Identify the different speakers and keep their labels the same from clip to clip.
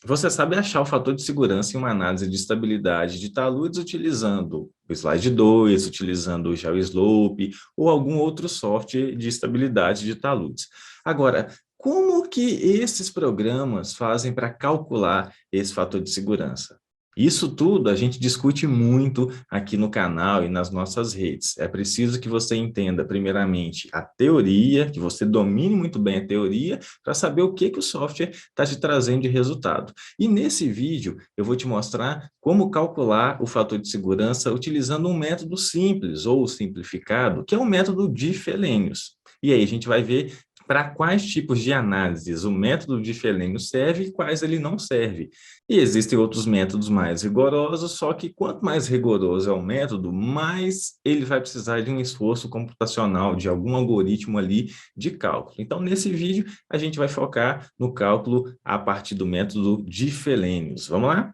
Speaker 1: Você sabe achar o fator de segurança em uma análise de estabilidade de taludes utilizando o Slide 2, utilizando o GeoSlope ou algum outro software de estabilidade de taludes. Agora, como que esses programas fazem para calcular esse fator de segurança? Isso tudo a gente discute muito aqui no canal e nas nossas redes. É preciso que você entenda, primeiramente, a teoria, que você domine muito bem a teoria, para saber o que o software está te trazendo de resultado. E nesse vídeo, eu vou te mostrar como calcular o fator de segurança utilizando um método simples ou simplificado, que é o método Diffie-Hellenius. E aí a gente vai ver para quais tipos de análises o método Diffie-Hellenius serve e quais ele não serve. E existem outros métodos mais rigorosos, só que quanto mais rigoroso é o método, mais ele vai precisar de um esforço computacional, de algum algoritmo ali de cálculo. Então, nesse vídeo, a gente vai focar no cálculo a partir do método Diffie-Hellenius. Vamos lá?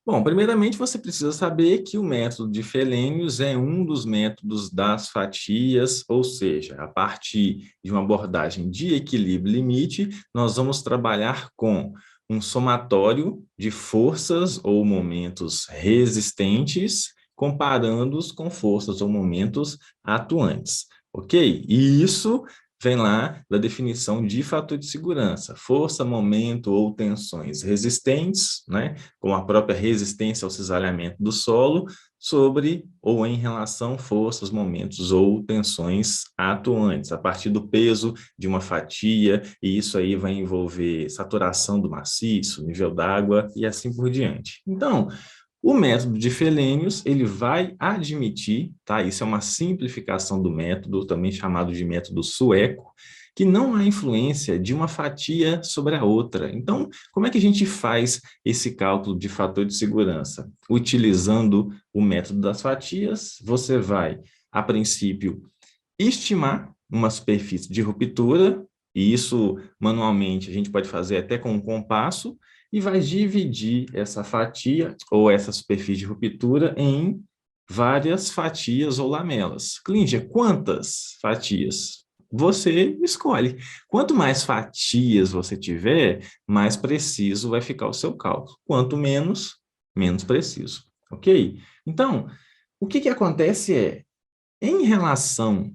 Speaker 1: Bom, primeiramente você precisa saber que o método de Fellenius é um dos métodos das fatias, ou seja, a partir de uma abordagem de equilíbrio limite, nós vamos trabalhar com um somatório de forças ou momentos resistentes, comparando-os com forças ou momentos atuantes, ok? E isso vem lá da definição de fator de segurança, força, momento ou tensões resistentes, né? Com a própria resistência ao cisalhamento do solo, sobre ou em relação forças, momentos ou tensões atuantes, a partir do peso de uma fatia, e isso aí vai envolver saturação do maciço, nível d'água e assim por diante. Então, o método de Fellenius, ele vai admitir, tá? Isso é uma simplificação do método, também chamado de método sueco, que não há influência de uma fatia sobre a outra. Então, como é que a gente faz esse cálculo de fator de segurança? Utilizando o método das fatias, você vai, a princípio, estimar uma superfície de ruptura, e isso manualmente a gente pode fazer até com um compasso, e vai dividir essa fatia ou essa superfície de ruptura em várias fatias ou lamelas. Clíndia, quantas fatias? Você escolhe. Quanto mais fatias você tiver, mais preciso vai ficar o seu cálculo. Quanto menos, menos preciso. Ok? Então, o que acontece é, em relação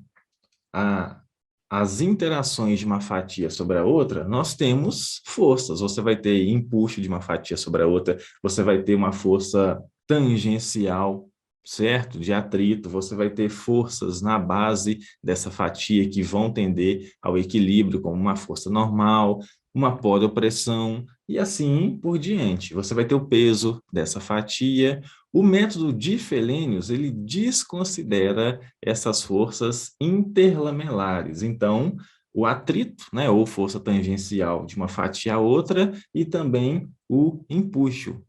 Speaker 1: a, as interações de uma fatia sobre a outra, nós temos forças. Você vai ter empuxo de uma fatia sobre a outra, você vai ter uma força tangencial, certo? De atrito, você vai ter forças na base dessa fatia que vão tender ao equilíbrio, como uma força normal, uma poropressão e assim por diante. Você vai ter o peso dessa fatia. O método de Fellenius, ele desconsidera essas forças interlamelares. Então, o atrito, né, ou força tangencial de uma fatia a outra, e também o empuxo.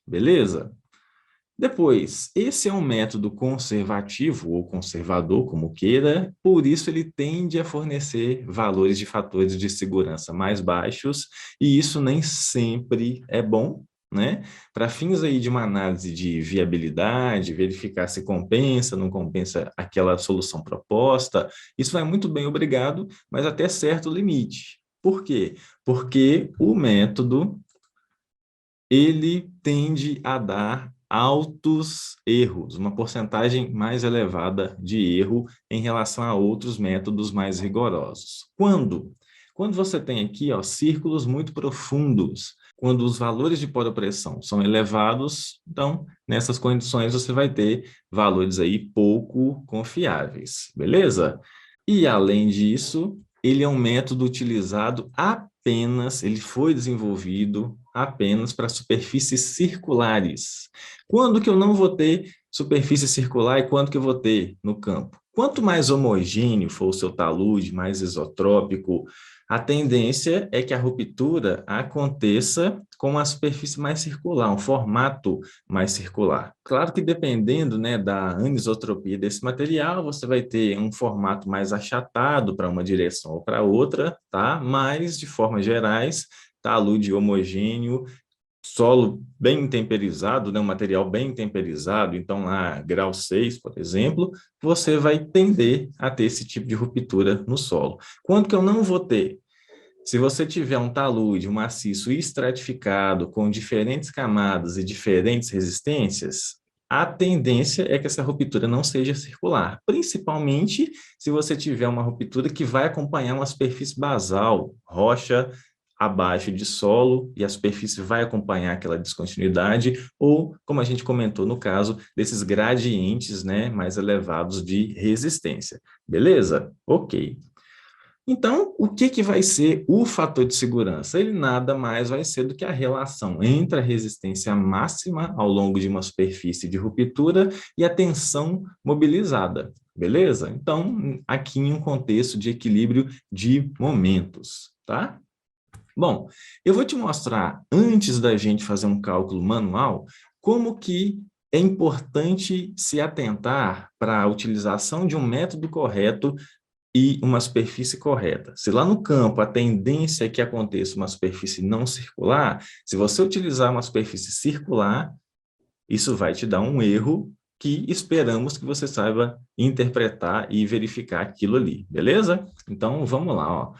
Speaker 1: Beleza? Depois, esse é um método conservativo ou conservador, como queira, por isso ele tende a fornecer valores de fatores de segurança mais baixos, e isso nem sempre é bom, né? Para fins aí de uma análise de viabilidade, verificar se compensa, não compensa aquela solução proposta, isso vai muito bem, obrigado, mas até certo limite. Por quê? Porque o método ele tende a dar altos erros, uma porcentagem mais elevada de erro em relação a outros métodos mais rigorosos. Quando? Quando você tem aqui, ó, círculos muito profundos, quando os valores de poropressão são elevados, então, nessas condições, você vai ter valores aí pouco confiáveis, beleza? E, além disso, ele é um método utilizado apenas, ele foi desenvolvido apenas para superfícies circulares. Quando que eu não vou ter superfície circular e quando que eu vou ter no campo? Quanto mais homogêneo for o seu talude, mais isotrópico, a tendência é que a ruptura aconteça com uma superfície mais circular, um formato mais circular. Claro que dependendo, né, da anisotropia desse material, você vai ter um formato mais achatado para uma direção ou para outra, tá? Mas, de formas gerais, talude homogêneo solo bem temperizado, né, um material bem temperizado, então lá grau 6, por exemplo, você vai tender a ter esse tipo de ruptura no solo. Quando que eu não vou ter? Se você tiver um talude, um maciço estratificado, com diferentes camadas e diferentes resistências, a tendência é que essa ruptura não seja circular, principalmente se você tiver uma ruptura que vai acompanhar uma superfície basal, rocha abaixo de solo, e a superfície vai acompanhar aquela descontinuidade, ou, como a gente comentou no caso, desses gradientes, né, mais elevados de resistência. Beleza? Ok. Então, o que vai ser o fator de segurança? Ele nada mais vai ser do que a relação entre a resistência máxima ao longo de uma superfície de ruptura e a tensão mobilizada, beleza? Então, aqui em um contexto de equilíbrio de momentos, tá? Bom, eu vou te mostrar, antes da gente fazer um cálculo manual, como que é importante se atentar para a utilização de um método correto e uma superfície correta. Se lá no campo a tendência é que aconteça uma superfície não circular, se você utilizar uma superfície circular, isso vai te dar um erro que esperamos que você saiba interpretar e verificar aquilo ali, beleza? Então, vamos lá, ó.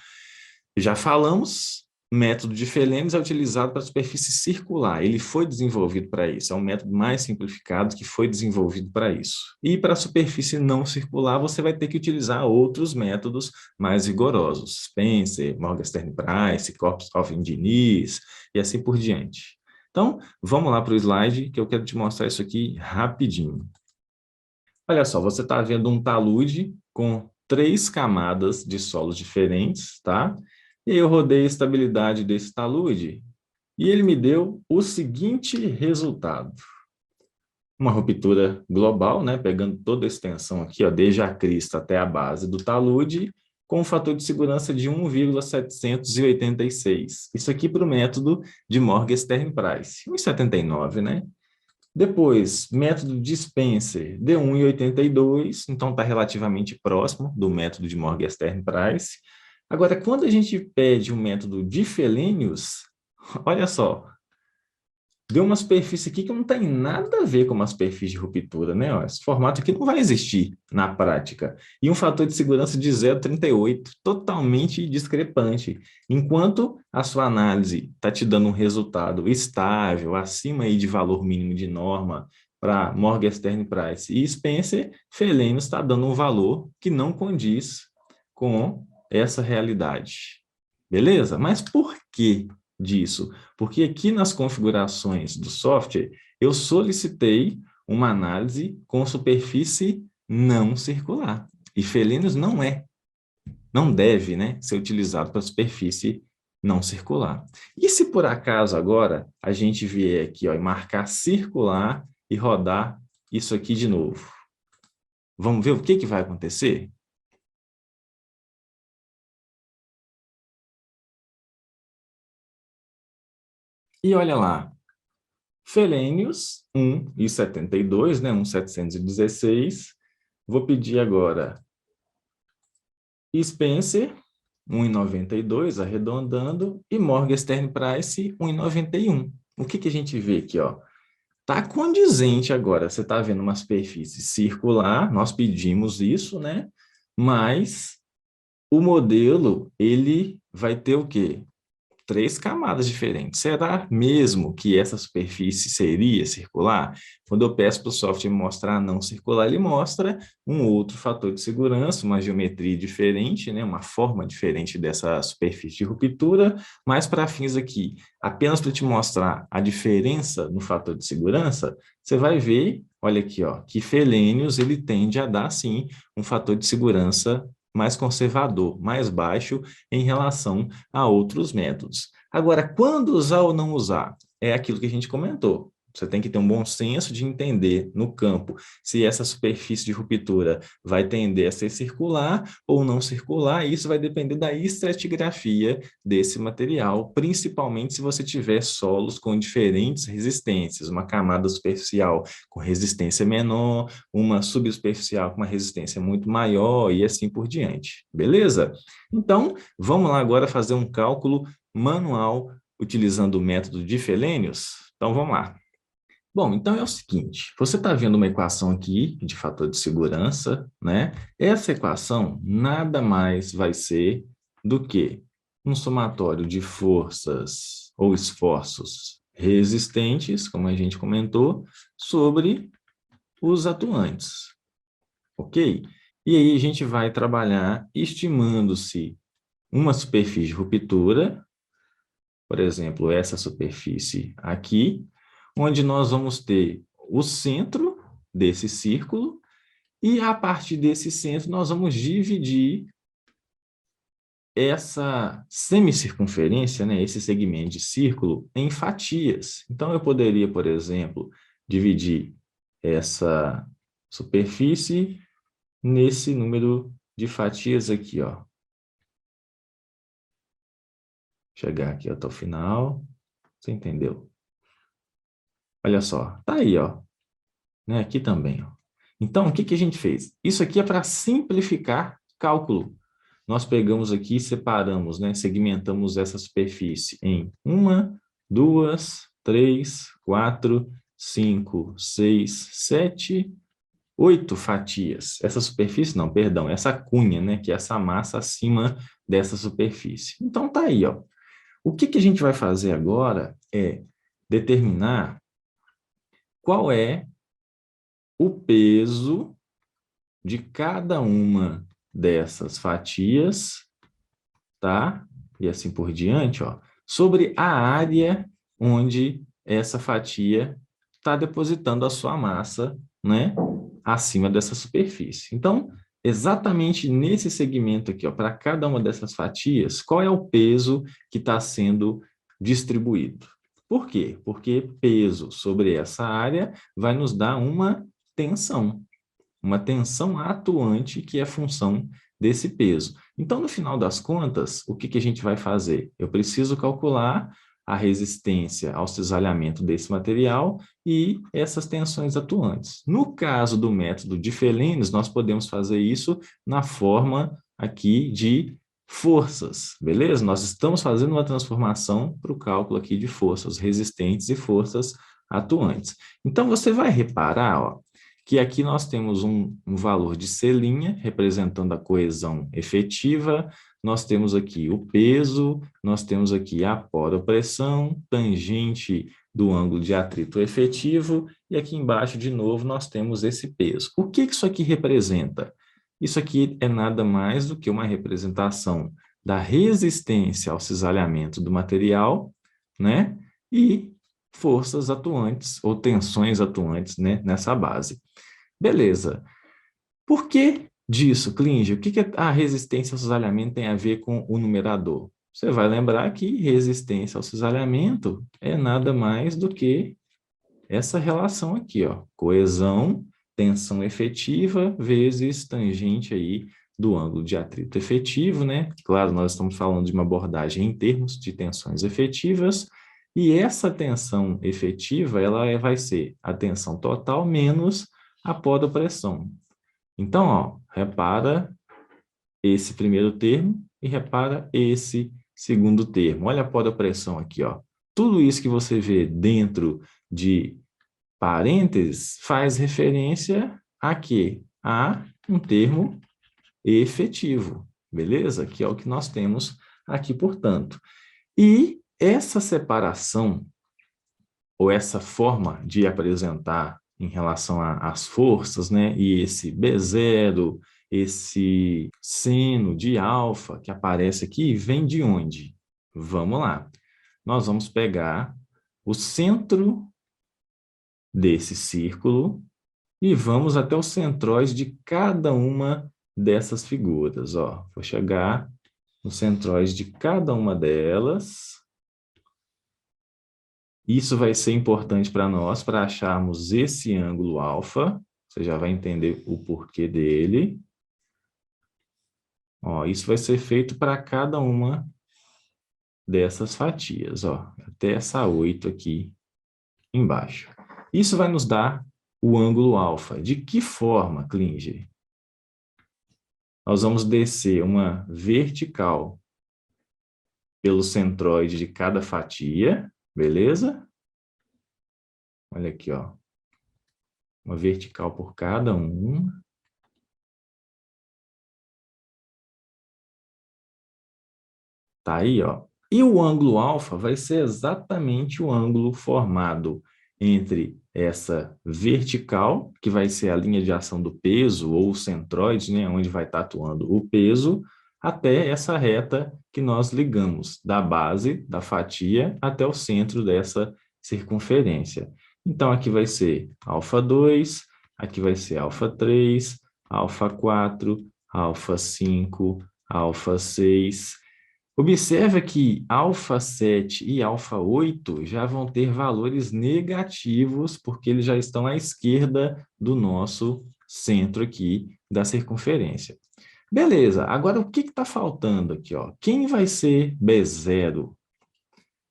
Speaker 1: Já falamos, método de Fehlens é utilizado para a superfície circular. Ele foi desenvolvido para isso. É um método mais simplificado que foi desenvolvido para isso. E para a superfície não circular, você vai ter que utilizar outros métodos mais rigorosos. Spencer, Morgenstern Price, Kopf-Diniz e assim por diante. Então, vamos lá para o slide, que eu quero te mostrar isso aqui rapidinho. Olha só, você está vendo um talude com 3 camadas de solos diferentes, tá? E eu rodei a estabilidade desse talude e ele me deu o seguinte resultado. Uma ruptura global, né, pegando toda a extensão aqui, ó, desde a crista até a base do talude, com um fator de segurança de 1,786. Isso aqui para o método de Morgenstern Price. 1,79, né? Depois, método de Spencer, deu 1,82, então está relativamente próximo do método de Morgenstern Price. Agora, quando a gente pede um método de Fehlenius, olha só, deu uma superfície aqui que não tem nada a ver com uma superfície de ruptura, né? Ó, esse formato aqui não vai existir na prática. E um fator de segurança de 0,38, totalmente discrepante. Enquanto a sua análise está te dando um resultado estável, acima aí de valor mínimo de norma para Morgenstern Price e Spencer, Fehlenius está dando um valor que não condiz com essa realidade. Beleza? Mas por quê disso? Porque aqui nas configurações do software, eu solicitei uma análise com superfície não circular. E Fehlenius não deve, né, ser utilizado para superfície não circular. E se por acaso agora a gente vier aqui, ó, e marcar circular e rodar isso aqui de novo? Vamos ver o que vai acontecer? E olha lá, Fehlenius, 1,72, né, 1,716. Vou pedir agora Spencer, 1,92, arredondando, e Morgenstern Price, 1,91. O que a gente vê aqui, ó? Tá condizente agora, você está vendo uma superfície circular, nós pedimos isso, né? Mas o modelo, ele vai ter o quê? 3 camadas diferentes. Será mesmo que essa superfície seria circular? Quando eu peço para o software mostrar não circular, ele mostra um outro fator de segurança, uma geometria diferente, né? Uma forma diferente dessa superfície de ruptura, mas para fins aqui, apenas para te mostrar a diferença no fator de segurança, você vai ver, olha aqui, ó, que Fehlenius ele tende a dar, sim, um fator de segurança mais conservador, mais baixo em relação a outros métodos. Agora, quando usar ou não usar? É aquilo que a gente comentou. Você tem que ter um bom senso de entender no campo se essa superfície de ruptura vai tender a ser circular ou não circular, e isso vai depender da estratigrafia desse material, principalmente se você tiver solos com diferentes resistências, uma camada superficial com resistência menor, uma subsuperficial com uma resistência muito maior e assim por diante. Beleza? Então, vamos lá agora fazer um cálculo manual utilizando o método de Fehlenius. Então, vamos lá. Bom, então é o seguinte, você está vendo uma equação aqui de fator de segurança, né? Essa equação nada mais vai ser do que um somatório de forças ou esforços resistentes, como a gente comentou, sobre os atuantes, ok? E aí a gente vai trabalhar estimando-se uma superfície de ruptura, por exemplo, essa superfície aqui, onde nós vamos ter o centro desse círculo, e a partir desse centro nós vamos dividir essa semicircunferência, né, esse segmento de círculo, em fatias. Então, eu poderia, por exemplo, dividir essa superfície nesse número de fatias aqui, ó. Chegar aqui até o final. Você entendeu? Olha só, tá aí, ó. Né? Aqui também, ó. Então, o que que a gente fez? Isso aqui é para simplificar cálculo. Nós pegamos aqui e separamos, né? Segmentamos essa superfície em 1, 2, 3, 4, 5, 6, 7, 8 fatias. Essa superfície, não, perdão, essa cunha, né? Que é essa massa acima dessa superfície. Então, tá aí, ó. O que que a gente vai fazer agora é determinar qual é o peso de cada uma dessas fatias, tá? E assim por diante, ó, sobre a área onde essa fatia está depositando a sua massa, né? Acima dessa superfície. Então, exatamente nesse segmento aqui, ó, para cada uma dessas fatias, qual é o peso que está sendo distribuído? Por quê? Porque peso sobre essa área vai nos dar uma tensão atuante que é função desse peso. Então, no final das contas, o que que a gente vai fazer? Eu preciso calcular a resistência ao cisalhamento desse material e essas tensões atuantes. No caso do método de Fehlens, nós podemos fazer isso na forma aqui de forças, beleza? Nós estamos fazendo uma transformação para o cálculo aqui de forças resistentes e forças atuantes. Então, você vai reparar, ó, que aqui nós temos um valor de C', representando a coesão efetiva, nós temos aqui o peso, nós temos aqui a poropressão, tangente do ângulo de atrito efetivo, e aqui embaixo, de novo, nós temos esse peso. O que isso aqui representa? Isso aqui é nada mais do que uma representação da resistência ao cisalhamento do material, né? E forças atuantes ou tensões atuantes, né, nessa base. Beleza. Por que disso, Klinger? O que a resistência ao cisalhamento tem a ver com o numerador? Você vai lembrar que resistência ao cisalhamento é nada mais do que essa relação aqui, ó, coesão, tensão efetiva vezes tangente aí do ângulo de atrito efetivo, né? Claro, nós estamos falando de uma abordagem em termos de tensões efetivas, e essa tensão efetiva, ela vai ser a tensão total menos a poropressão. Então, ó, repara esse primeiro termo e repara esse segundo termo. Olha a poropressão aqui, ó. Tudo isso que você vê dentro de parênteses faz referência a quê? A um termo efetivo, beleza? Que é o que nós temos aqui, portanto. E essa separação, ou essa forma de apresentar em relação às forças, né? E esse B0, esse seno de alfa que aparece aqui, vem de onde? Vamos lá. Nós vamos pegar o centro desse círculo e vamos até os centróides de cada uma dessas figuras. Ó, vou chegar nos centróides de cada uma delas. Isso vai ser importante para nós, para acharmos esse ângulo alfa. Você já vai entender o porquê dele. Ó, isso vai ser feito para cada uma dessas fatias, ó, até essa 8 aqui embaixo. Isso vai nos dar o ângulo alfa. De que forma, Klinger? Nós vamos descer uma vertical pelo centroide de cada fatia, beleza? Olha aqui, ó. Uma vertical por cada um. Tá aí, ó. E o ângulo alfa vai ser exatamente o ângulo formado entre essa vertical, que vai ser a linha de ação do peso, ou o centroide, né, onde vai estar atuando o peso, até essa reta que nós ligamos, da base da fatia até o centro dessa circunferência. Então, aqui vai ser alfa 2, aqui vai ser alfa 3, alfa 4, alfa 5, alfa 6. Observa que alfa 7 e alfa 8 já vão ter valores negativos, porque eles já estão à esquerda do nosso centro aqui da circunferência. Beleza, agora o que está faltando aqui? Ó? Quem vai ser B0?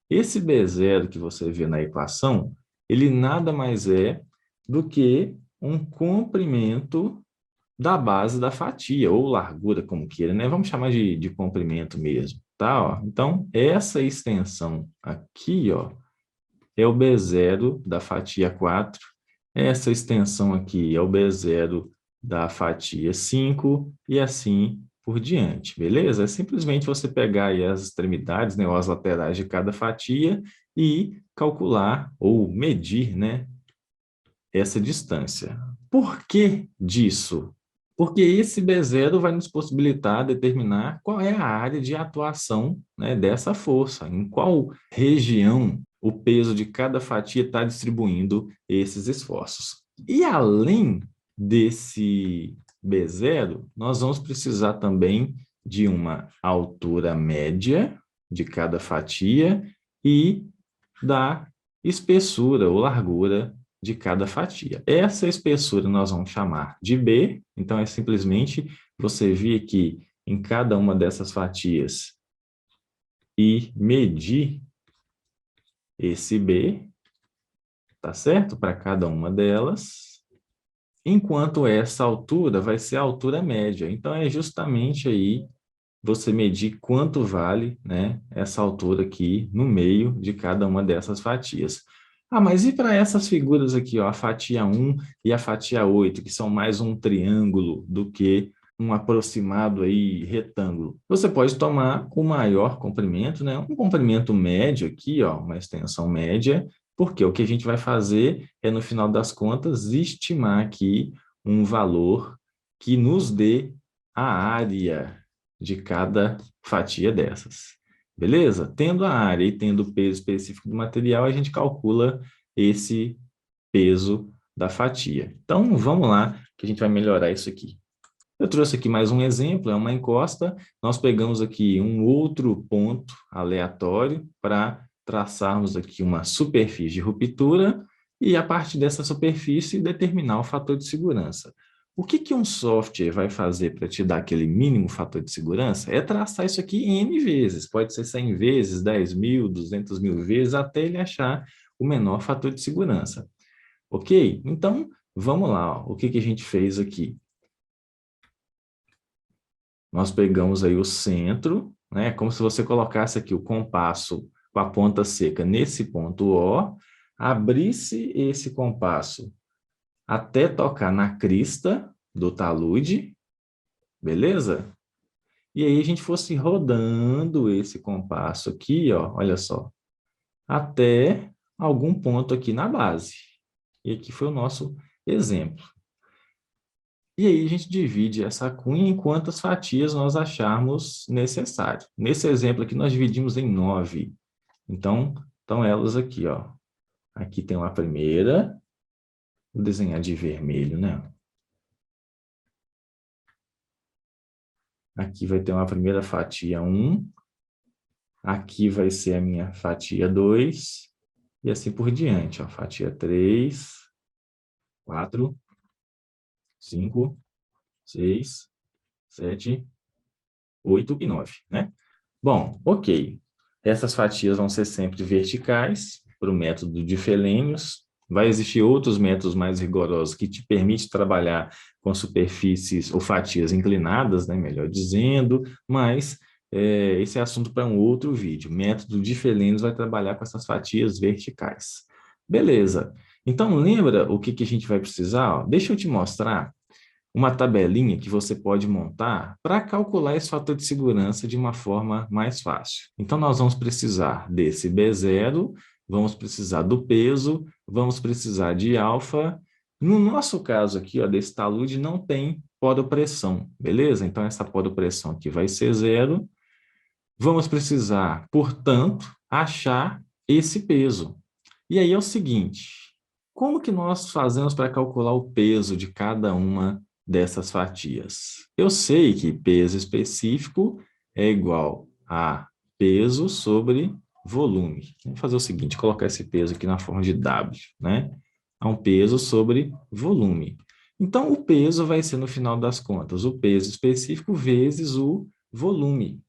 Speaker 1: Esse B0 que você vê na equação, ele nada mais é do que um comprimento da base da fatia, ou largura, como queira, né? Vamos chamar de comprimento mesmo, tá? Ó, então, essa extensão aqui, ó, é o B0 da fatia 4, essa extensão aqui é o B0 da fatia 5, e assim por diante, beleza? É simplesmente você pegar aí as extremidades, né, ou as laterais de cada fatia e calcular ou medir, né, essa distância. Por que disso? Porque esse B0 vai nos possibilitar determinar qual é a área de atuação, né, dessa força, em qual região o peso de cada fatia está distribuindo esses esforços. E além desse B0, nós vamos precisar também de uma altura média de cada fatia e da espessura ou largura de cada fatia. Essa espessura nós vamos chamar de B, então é simplesmente você vir aqui em cada uma dessas fatias e medir esse B, tá certo? Para cada uma delas, enquanto essa altura vai ser a altura média. Então é justamente aí você medir quanto vale, né, essa altura aqui no meio de cada uma dessas fatias. Ah, mas e para essas figuras aqui, ó, a fatia 1 e a fatia 8, que são mais um triângulo do que um aproximado aí retângulo? Você pode tomar o maior comprimento, né, um comprimento médio aqui, ó, uma extensão média, porque o que a gente vai fazer é, no final das contas, estimar aqui um valor que nos dê a área de cada fatia dessas. Beleza? Tendo a área e tendo o peso específico do material, a gente calcula esse peso da fatia. Então, vamos lá, que a gente vai melhorar isso aqui. Eu trouxe aqui mais um exemplo, é uma encosta. Nós pegamos aqui um outro ponto aleatório para traçarmos aqui uma superfície de ruptura e, a partir dessa superfície, determinar o fator de segurança. O que um software vai fazer para te dar aquele mínimo fator de segurança? É traçar isso aqui N vezes. Pode ser 100 vezes, 10.000, 200.000 vezes, até ele achar o menor fator de segurança. Ok? Então, vamos lá. Ó. O que a gente fez aqui? Nós pegamos aí o centro, né? Como se você colocasse aqui o compasso com a ponta seca nesse ponto O, abrisse esse compasso até tocar na crista do talude, beleza? E aí a gente fosse rodando esse compasso aqui, ó, olha só, até algum ponto aqui na base. E aqui foi o nosso exemplo. E aí a gente divide essa cunha em quantas fatias nós acharmos necessário. Nesse exemplo aqui, nós dividimos em 9. Então, estão elas aqui, ó. Aqui tem uma primeira, vou desenhar de vermelho, né? Aqui vai ter uma primeira fatia 1. Aqui vai ser a minha fatia 2. E assim por diante, ó. Fatia 3, 4, 5, 6, 7, 8 e 9, né? Bom, ok. Essas fatias vão ser sempre verticais para o método de Felênios. Vai existir outros métodos mais rigorosos que te permitem trabalhar com superfícies ou fatias inclinadas, né, melhor dizendo, mas esse é assunto para um outro vídeo. O método de Felênios vai trabalhar com essas fatias verticais. Beleza. Então, lembra o que a gente vai precisar? Ó? Deixa eu te mostrar uma tabelinha que você pode montar para calcular esse fator de segurança de uma forma mais fácil. Então, nós vamos precisar desse B0, vamos precisar do peso, vamos precisar de alfa. No nosso caso aqui, ó, desse talude, não tem poropressão, beleza? Então, essa poropressão aqui vai ser zero. Vamos precisar, portanto, achar esse peso. E aí é o seguinte, como que nós fazemos para calcular o peso de cada uma dessas fatias? Eu sei que peso específico é igual a peso sobre volume. Vamos fazer o seguinte, colocar esse peso aqui na forma de W, né? É um peso sobre volume. Então, o peso vai ser, no final das contas, o peso específico vezes o volume.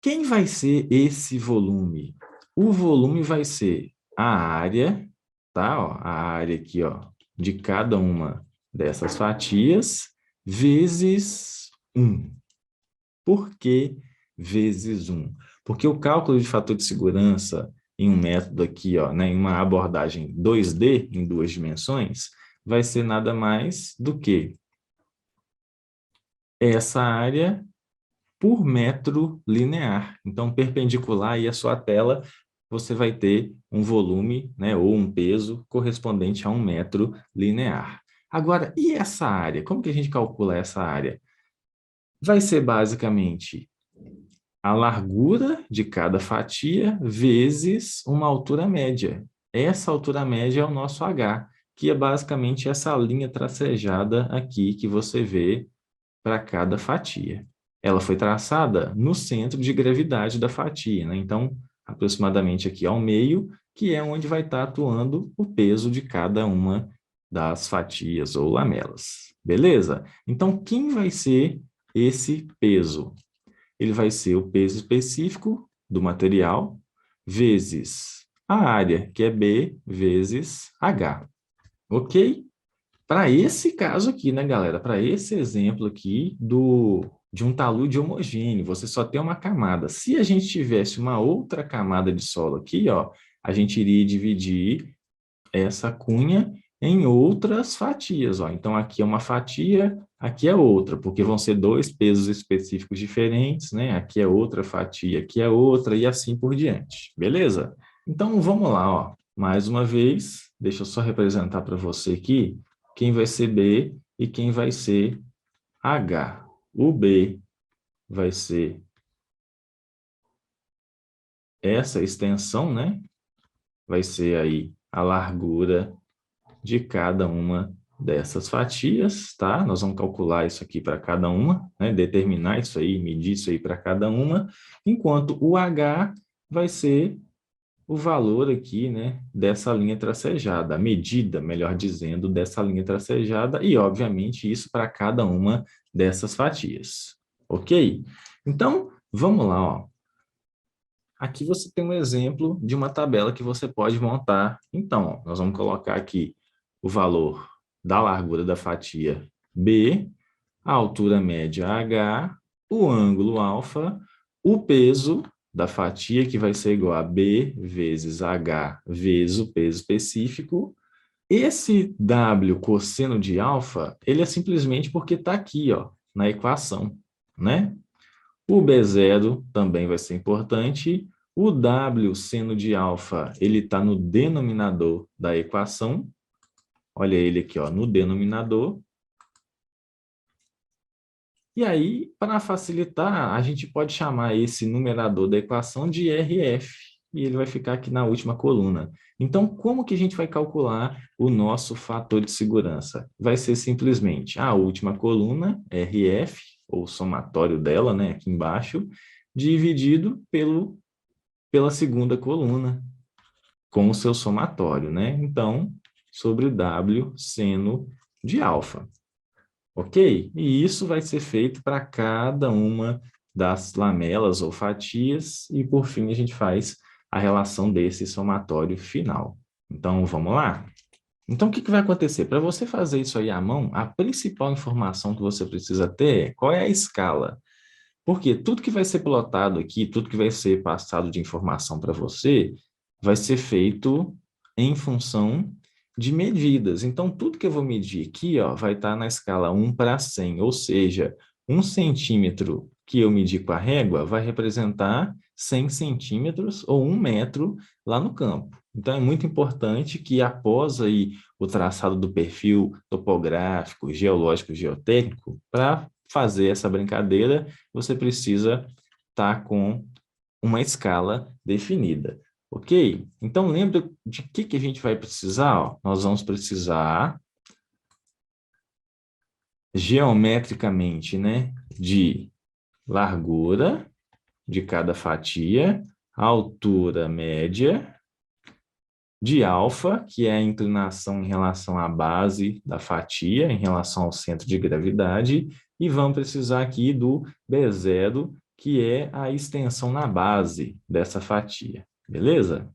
Speaker 1: Quem vai ser esse volume? O volume vai ser a área, tá? Ó, a área aqui, ó, de cada uma dessas fatias, vezes 1. Por que vezes 1? Porque o cálculo de fator de segurança em um método aqui, ó, né, em uma abordagem 2D, em duas dimensões, vai ser nada mais do que essa área por metro linear. Então, perpendicular aí à sua tela, você vai ter um volume, né, ou um peso correspondente a 1 metro linear. Agora, e essa área? Como que a gente calcula essa área? Vai ser basicamente a largura de cada fatia vezes uma altura média. Essa altura média é o nosso H, que é basicamente essa linha tracejada aqui que você vê para cada fatia. Ela foi traçada no centro de gravidade da fatia, né? Então, aproximadamente aqui ao meio, que é onde vai estar atuando o peso de cada uma das fatias ou lamelas. Beleza? Então, quem vai ser esse peso? Ele vai ser o peso específico do material vezes a área, que é B, vezes H. Ok? Para esse caso aqui, né, galera? Para esse exemplo aqui de um talude homogêneo, você só tem uma camada. Se a gente tivesse uma outra camada de solo aqui, ó, a gente iria dividir essa cunha em outras fatias, ó. Então, aqui é uma fatia, aqui é outra, porque vão ser dois pesos específicos diferentes, né? Aqui é outra fatia, aqui é outra, e assim por diante. Beleza? Então, vamos lá, ó. Mais uma vez, deixa eu só representar para você aqui quem vai ser B e quem vai ser H. O B vai ser essa extensão, né? Vai ser aí a largura de cada uma dessas fatias, tá? Nós vamos calcular isso aqui para cada uma, né? Determinar isso aí, medir isso aí para cada uma, enquanto o H vai ser o valor aqui, né, dessa linha tracejada, a medida, melhor dizendo, dessa linha tracejada e, obviamente, isso para cada uma dessas fatias, ok? Então, vamos lá, ó. Aqui você tem um exemplo de uma tabela que você pode montar. Então, ó, nós vamos colocar aqui o valor da largura da fatia B, a altura média H, o ângulo alfa, o peso da fatia, que vai ser igual a B vezes H vezes o peso específico. Esse W cosseno de alfa, ele é simplesmente porque está aqui, ó, na equação, né? O B0 também vai ser importante. O W seno de alfa, ele está no denominador da equação. Olha ele aqui, ó, no denominador. E aí, para facilitar, a gente pode chamar esse numerador da equação de RF, e ele vai ficar aqui na última coluna. Então, como que a gente vai calcular o nosso fator de segurança? Vai ser simplesmente a última coluna, RF, ou somatório dela, né, aqui embaixo, dividido pela segunda coluna, com o seu somatório, né? Então, sobre W seno de alfa. Ok? E isso vai ser feito para cada uma das lamelas ou fatias, e por fim a gente faz a relação desse somatório final. Então, vamos lá? Então, o que vai acontecer? Para você fazer isso aí à mão, a principal informação que você precisa ter é qual é a escala. Porque tudo que vai ser plotado aqui, tudo que vai ser passado de informação para você, vai ser feito em função de medidas. Então, tudo que eu vou medir aqui, ó, vai estar na escala 1/100, ou seja, 1 centímetro que eu medi com a régua vai representar 100 centímetros ou 1 metro lá no campo. Então, é muito importante que após aí o traçado do perfil topográfico, geológico, geotécnico, para fazer essa brincadeira, você precisa estar com uma escala definida. Ok? Então, lembra de que a gente vai precisar? Ó? Nós vamos precisar, geometricamente, né, de largura de cada fatia, altura média, de alfa, que é a inclinação em relação à base da fatia, em relação ao centro de gravidade, e vamos precisar aqui do B0, que é a extensão na base dessa fatia. Beleza?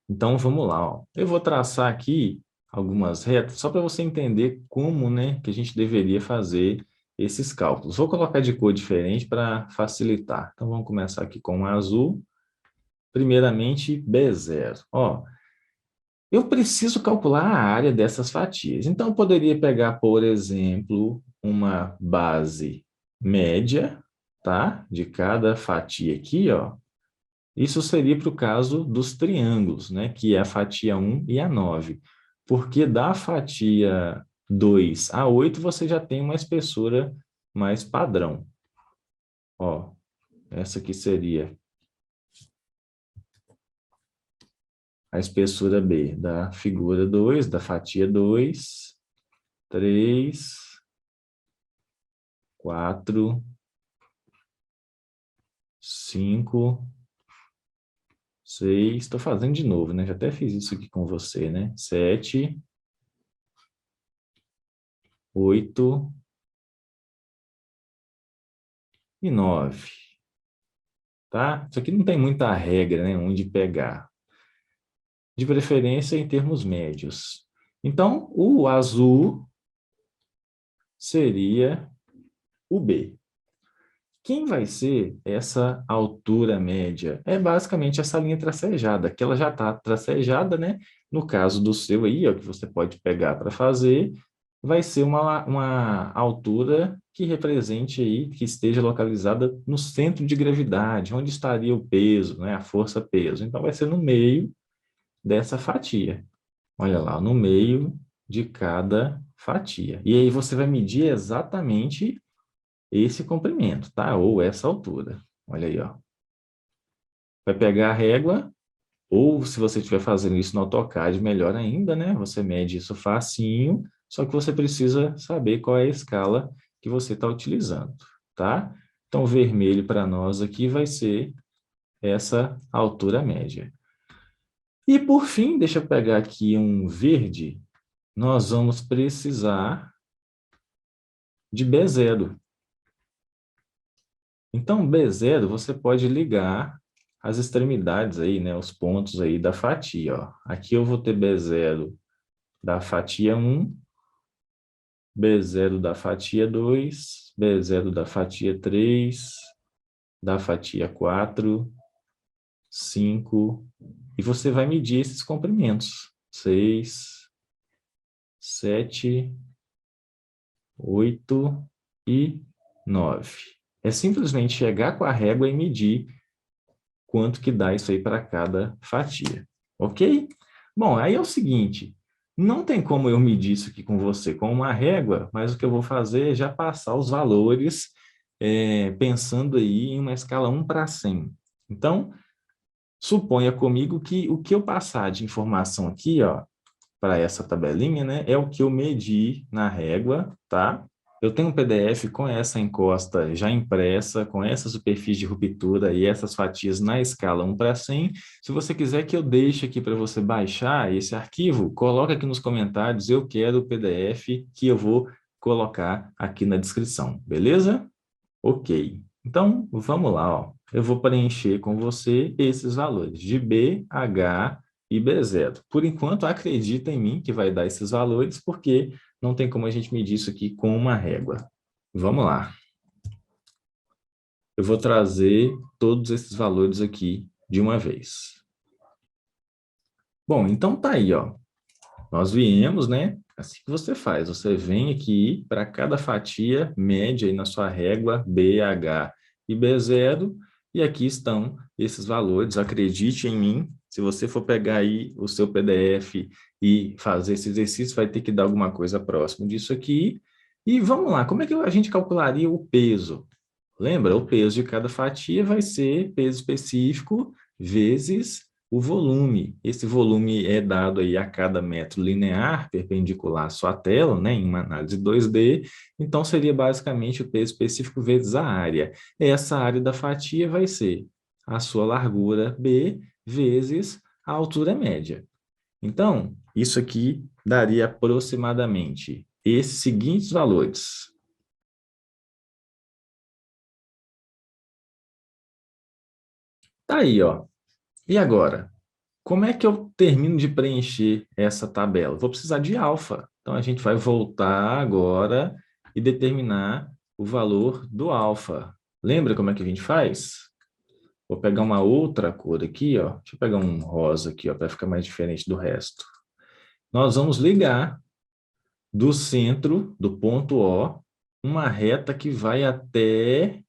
Speaker 1: Então, vamos lá. Ó. Eu vou traçar aqui algumas retas, só para você entender como, né, que a gente deveria fazer esses cálculos. Vou colocar de cor diferente para facilitar. Então, vamos começar aqui com o azul. Primeiramente, B0. Ó, eu preciso calcular a área dessas fatias. Então, eu poderia pegar, por exemplo, uma base média, tá? De cada fatia aqui, ó. Isso seria para o caso dos triângulos, né? Que é a fatia 1 e a 9. Porque da fatia 2 a 8 você já tem uma espessura mais padrão. Ó, essa aqui seria a espessura B da figura 2, da fatia 2, 3, 4, 5, 6. Estou fazendo de novo, né? Já até fiz isso aqui com você, né? 7, 8 e 9. Tá? Isso aqui não tem muita regra, né? Onde pegar. De preferência em termos médios. Então, o azul seria o B. Quem vai ser essa altura média? É basicamente essa linha tracejada, que ela já está tracejada, né? No caso do seu aí, ó, que você pode pegar para fazer, vai ser uma altura que represente aí, que esteja localizada no centro de gravidade, onde estaria o peso, né? A força-peso. Então, vai ser no meio dessa fatia. Olha lá, no meio de cada fatia. E aí você vai medir exatamente esse comprimento, tá? Ou essa altura. Olha aí, ó. Vai pegar a régua, ou se você estiver fazendo isso no AutoCAD, melhor ainda, né? Você mede isso facinho, só que você precisa saber qual é a escala que você está utilizando, tá? Então, o vermelho para nós aqui vai ser essa altura média. E, por fim, deixa eu pegar aqui um verde, nós vamos precisar de B0. Então, B0, você pode ligar as extremidades aí, né, os pontos aí da fatia, ó. Aqui eu vou ter B0 da fatia 1, B0 da fatia 2, B0 da fatia 3, da fatia 4, 5, e você vai medir esses comprimentos. 6, 7, 8 e 9. É simplesmente chegar com a régua e medir quanto que dá isso aí para cada fatia, ok? Bom, aí é o seguinte, não tem como eu medir isso aqui com você com uma régua, mas o que eu vou fazer é já passar os valores pensando aí em uma escala 1/100. Então, suponha comigo que o que eu passar de informação aqui, ó, para essa tabelinha, né, é o que eu medi na régua, tá? Eu tenho um PDF com essa encosta já impressa, com essa superfície de ruptura e essas fatias na escala 1/100. Se você quiser que eu deixe aqui para você baixar esse arquivo, coloca aqui nos comentários, eu quero o PDF que eu vou colocar aqui na descrição, beleza? Ok. Então, vamos lá, ó. Eu vou preencher com você esses valores de B, H e B0. Por enquanto, acredita em mim que vai dar esses valores, porque não tem como a gente medir isso aqui com uma régua. Vamos lá. Eu vou trazer todos esses valores aqui de uma vez. Bom, então tá aí, ó. nós viemos, né? Assim que você faz, você vem aqui para cada fatia, mede aí na sua régua BH e B0, e aqui estão esses valores. Acredite em mim, se você for pegar aí o seu PDF e fazer esse exercício, vai ter que dar alguma coisa próximo disso aqui. E vamos lá, como é que a gente calcularia o peso? Lembra, o peso de cada fatia vai ser peso específico vezes o volume. Esse volume é dado aí a cada metro linear perpendicular à sua tela, né, em uma análise 2D, então seria basicamente o peso específico vezes a área. Essa área da fatia vai ser a sua largura B vezes a altura média. Então, isso aqui daria aproximadamente esses seguintes valores. Tá aí, ó. E agora? Como é que eu termino de preencher essa tabela? Vou precisar de alfa. Então, a gente vai voltar agora e determinar o valor do alfa. Lembra como é que a gente faz? Vou pegar uma outra cor aqui, ó. Deixa eu pegar um rosa aqui, ó, para ficar mais diferente do resto. Nós vamos ligar do centro, do ponto O, uma reta que vai até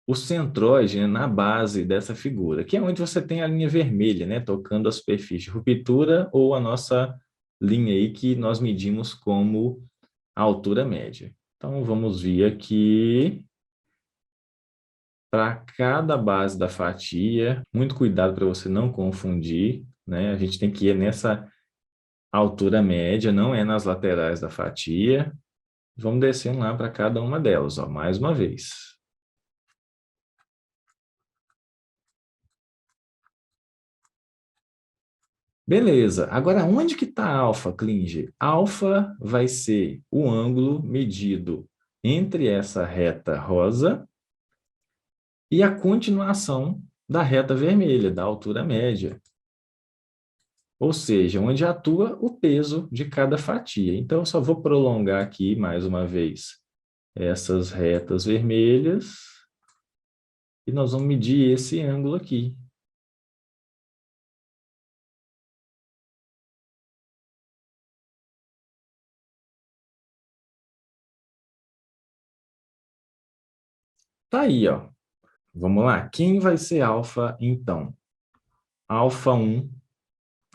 Speaker 1: o centroide, né, na base dessa figura, que é onde você tem a linha vermelha, né, tocando a superfície de ruptura ou a nossa linha aí que nós medimos como a altura média. Então, vamos vir aqui para cada base da fatia. Muito cuidado para você não confundir, né? A gente tem que ir nessa altura média, não é nas laterais da fatia. Vamos descendo lá para cada uma delas, ó, mais uma vez. Beleza. Agora, onde que está alfa, Klinger? Alfa vai ser o ângulo medido entre essa reta rosa e a continuação da reta vermelha, da altura média. Ou seja, onde atua o peso de cada fatia. Então, eu só vou prolongar aqui, mais uma vez, essas retas vermelhas e nós vamos medir esse ângulo aqui. Tá aí, ó. Vamos lá. Quem vai ser alfa, então? Alfa 1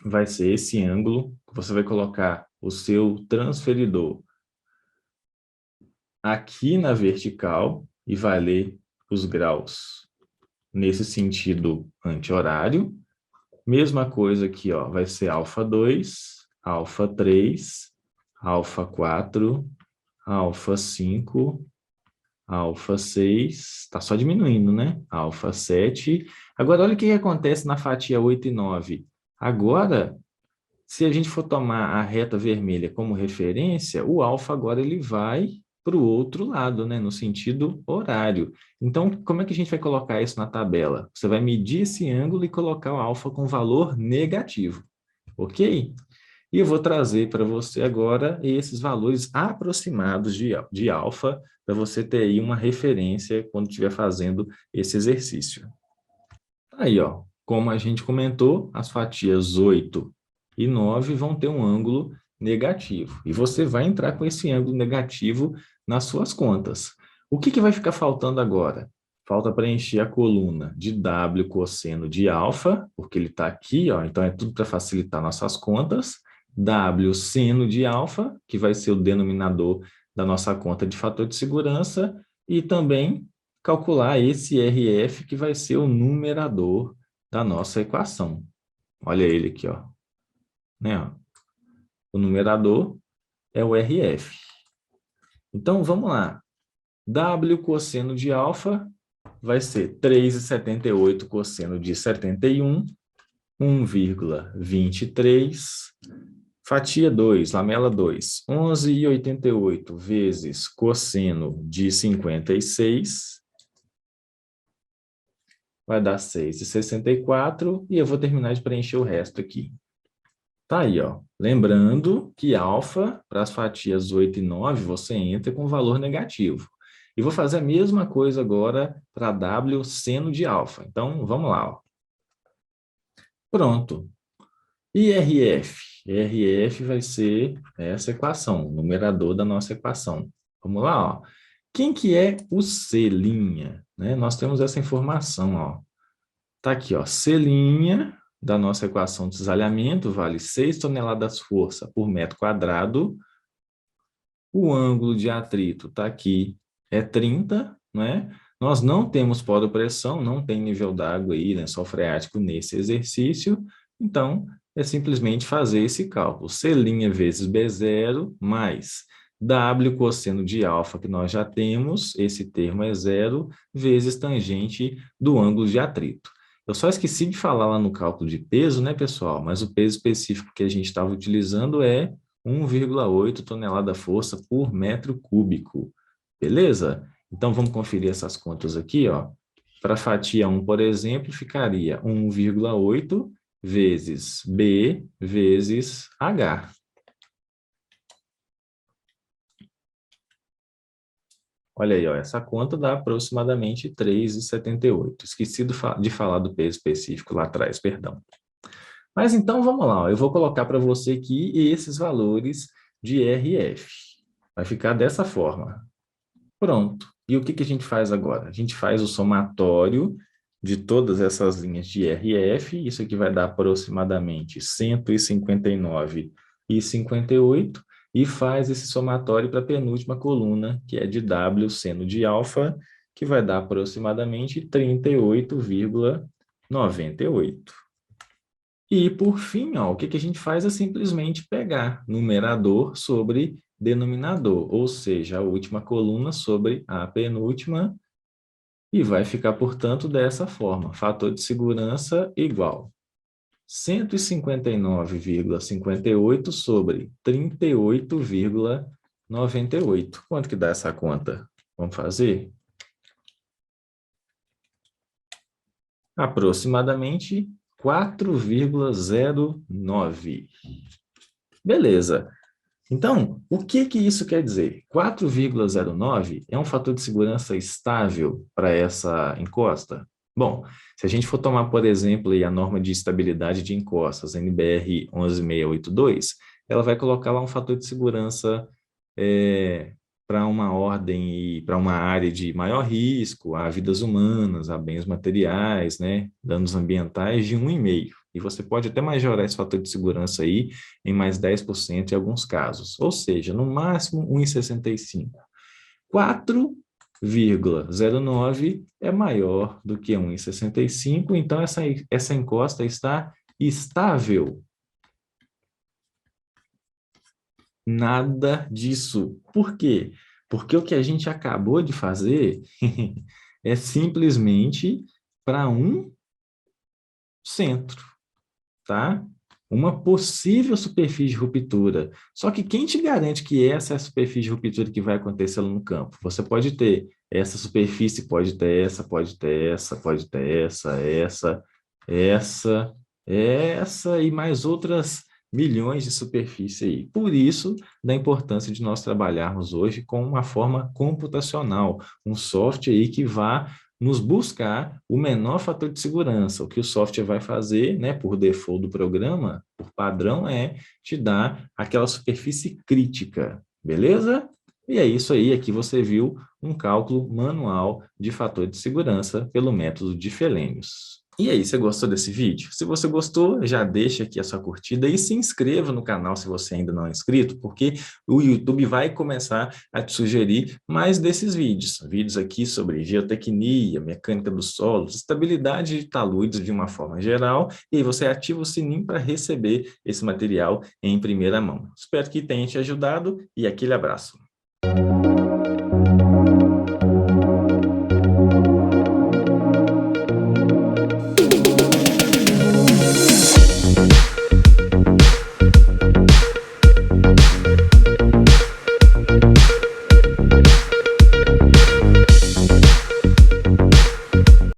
Speaker 1: vai ser esse ângulo, que você vai colocar o seu transferidor aqui na vertical e vai ler os graus nesse sentido anti-horário. Mesma coisa aqui, ó, vai ser alfa 2, alfa 3, alfa 4, alfa 5, alfa 6, está só diminuindo, né? Alfa 7. Agora, olha o que acontece na fatia 8 e 9. Agora, se a gente for tomar a reta vermelha como referência, o alfa agora ele vai para o outro lado, né, no sentido horário. Então, como é que a gente vai colocar isso na tabela? Você vai medir esse ângulo e colocar o alfa com valor negativo, ok? E eu vou trazer para você agora esses valores aproximados de alfa, para você ter aí uma referência quando estiver fazendo esse exercício. Aí, ó, como a gente comentou, as fatias 8 e 9 vão ter um ângulo negativo. E você vai entrar com esse ângulo negativo nas suas contas. O que vai ficar faltando agora? Falta preencher a coluna de W cosseno de alfa, porque ele está aqui, ó, então é tudo para facilitar nossas contas. W seno de alfa, que vai ser o denominador da nossa conta de fator de segurança, e também calcular esse RF, que vai ser o numerador da nossa equação. Olha ele aqui, ó. Né, ó. O numerador é o RF. Então, vamos lá. W cosseno de alfa vai ser 3,78 cosseno de 71, 1,23. Fatia 2, lamela 2, 11,88 vezes cosseno de 56. Vai dar 6,64 e eu vou terminar de preencher o resto aqui. Tá aí, ó. Lembrando que alfa, para as fatias 8 e 9, você entra com valor negativo. E vou fazer a mesma coisa agora para W seno de alfa. Então, vamos lá, ó. Pronto. E RF? RF vai ser essa equação, o numerador da nossa equação. Vamos lá, ó. Quem que é o C', né? Nós temos essa informação, ó. Tá aqui, ó, C' da nossa equação de cisalhamento vale 6 toneladas força por metro quadrado. O ângulo de atrito está aqui, é 30, né? Nós não temos poro-pressão, não tem nível d'água aí, lençol freático nesse exercício, então é simplesmente fazer esse cálculo. C' vezes B0 mais W cosseno de alfa, que nós já temos, esse termo é zero, vezes tangente do ângulo de atrito. Eu só esqueci de falar lá no cálculo de peso, né, pessoal? Mas o peso específico que a gente estava utilizando é 1,8 tonelada força por metro cúbico. Beleza? Então, vamos conferir essas contas aqui, ó. Para a fatia 1, por exemplo, ficaria 1,8 vezes B vezes H. Olha aí, ó, essa conta dá aproximadamente 3,78. Esqueci de falar do peso específico lá atrás, perdão. Mas então, vamos lá, ó, eu vou colocar para você aqui esses valores de RF. Vai ficar dessa forma. Pronto. E o que que a gente faz agora? A gente faz o somatório de todas essas linhas de RF, isso aqui vai dar aproximadamente 159,58, e faz esse somatório para a penúltima coluna, que é de W seno de alfa, que vai dar aproximadamente 38,98. E, por fim, ó, o que que a gente faz é simplesmente pegar numerador sobre denominador, ou seja, a última coluna sobre a penúltima, e vai ficar, portanto, dessa forma. Fator de segurança igual 159,58 sobre 38,98. Quanto que dá essa conta? Vamos fazer? Aproximadamente 4,09. Beleza. Então, o que que isso quer dizer? 4,09 é um fator de segurança estável para essa encosta? Bom, se a gente for tomar, por exemplo, aí a norma de estabilidade de encostas, NBR 11682, ela vai colocar lá um fator de segurança para uma ordem e para uma área de maior risco, a vidas humanas, a bens materiais, né, danos ambientais de 1,5. E você pode até majorar esse fator de segurança aí em mais 10% em alguns casos. Ou seja, no máximo 1,65. 4,09 é maior do que 1,65, então essa encosta está estável. Nada disso. Por quê? Porque o que a gente acabou de fazer é simplesmente para um centro, tá? Uma possível superfície de ruptura. Só que quem te garante que essa é a superfície de ruptura que vai acontecer lá no campo? Você pode ter essa superfície, pode ter essa, pode ter essa, pode ter essa e mais outras milhões de superfície aí. Por isso, da importância de nós trabalharmos hoje com uma forma computacional, um software aí que vá nos buscar o menor fator de segurança. O que o software vai fazer, né, por default do programa, por padrão, é te dar aquela superfície crítica, beleza? E é isso aí, aqui você viu um cálculo manual de fator de segurança pelo método de Felenius. E aí, você gostou desse vídeo? Se você gostou, já deixa aqui a sua curtida e se inscreva no canal se você ainda não é inscrito, porque o YouTube vai começar a te sugerir mais desses vídeos. Vídeos aqui sobre geotecnia, mecânica dos solos, estabilidade de taludes de uma forma geral, e aí você ativa o sininho para receber esse material em primeira mão. Espero que tenha te ajudado e aquele abraço.